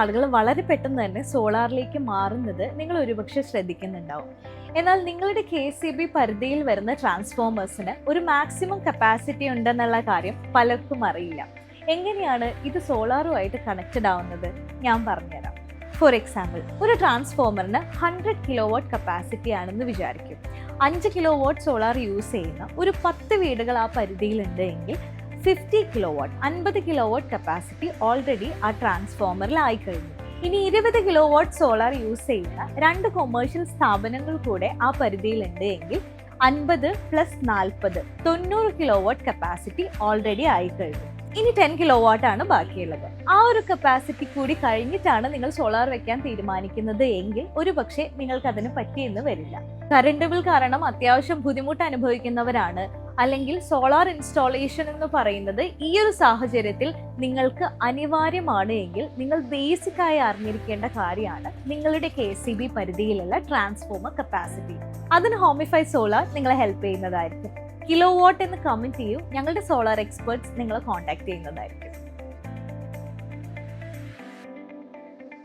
ആളുകൾ വളരെ പെട്ടെന്ന് തന്നെ സോളാറിലേക്ക് മാറുന്നത് നിങ്ങൾ ഒരുപക്ഷെ ശ്രദ്ധിക്കുന്നുണ്ടാവും. എന്നാൽ നിങ്ങളുടെ KCB പരിധിയിൽ വരുന്ന ട്രാൻസ്ഫോമേഴ്സിന് ഒരു മാക്സിമം കപ്പാസിറ്റി ഉണ്ടെന്നുള്ള കാര്യം പലർക്കും അറിയില്ല. എങ്ങനെയാണ് ഇത് സോളാറുമായിട്ട് കണക്റ്റഡ് ആവുന്നത്? ഞാൻ പറഞ്ഞുതരാം. ഫോർ എക്സാമ്പിൾ, ഒരു ട്രാൻസ്ഫോമറിന് 100 കിലോവാട്ട് കപ്പാസിറ്റി ആണെന്ന് വിചാരിക്കും. 5 കിലോവാട്ട് സോളാർ യൂസ് ചെയ്യുന്ന ഒരു 10 വീടുകൾ ആ പരിധിയിലുണ്ട് എങ്കിൽ 50 കിലോവാട്ട് 50 കിലോവാട്ട് കപ്പാസിറ്റി ഓൾറെഡി ആ ട്രാൻസ്ഫോമറിൽ ആയിക്കഴിഞ്ഞു. ഇനി 20 കിലോവാട്ട് സോളാർ യൂസ് ചെയ്യുന്ന 2 കൊമേഴ്ഷ്യൽ സ്ഥാപനങ്ങൾ കൂടെ ആ പരിധിയിലുണ്ട് എങ്കിൽ 50 + 40 90 കിലോവാട്ട് കപ്പാസിറ്റി ഓൾറെഡി ആയിക്കഴിഞ്ഞു. ഇനി 10 കിലോവാട്ട് ആണ് ബാക്കിയുള്ളത്. ആ ഒരു കപ്പാസിറ്റി കൂടി കഴിഞ്ഞിട്ടാണ് നിങ്ങൾ സോളാർ വെക്കാൻ തീരുമാനിക്കുന്നത് എങ്കിൽ ഒരുപക്ഷെ നിങ്ങൾക്ക് അതിന് പറ്റിയെന്ന് വരില്ല. കറണ്ട് ബിൽ കാരണം അത്യാവശ്യം ബുദ്ധിമുട്ട് അനുഭവിക്കുന്നവരാണ്, അല്ലെങ്കിൽ സോളാർ ഇൻസ്റ്റാളേഷൻ എന്ന് പറയുന്നത് ഈ ഒരു സാഹചര്യത്തിൽ നിങ്ങൾക്ക് അനിവാര്യമാണ് എങ്കിൽ നിങ്ങൾ ബേസിക്കായി അറിഞ്ഞിരിക്കേണ്ട കാര്യമാണ് നിങ്ങളുടെ KCB പരിധിയിലുള്ള ട്രാൻസ്ഫോമർ കപ്പാസിറ്റി. അതിന് ഹോമിഫൈ സോളാർ നിങ്ങളെ ഹെൽപ്പ് ചെയ്യുന്നതായിരിക്കും. കിലോവാട്ട് എന്ന് കമന്റ് ചെയ്യൂ, ഞങ്ങളുടെ സോളാർ എക്സ്പെർട്സ് നിങ്ങളെ കോൺടാക്ട് ചെയ്യുന്നതായിരിക്കും.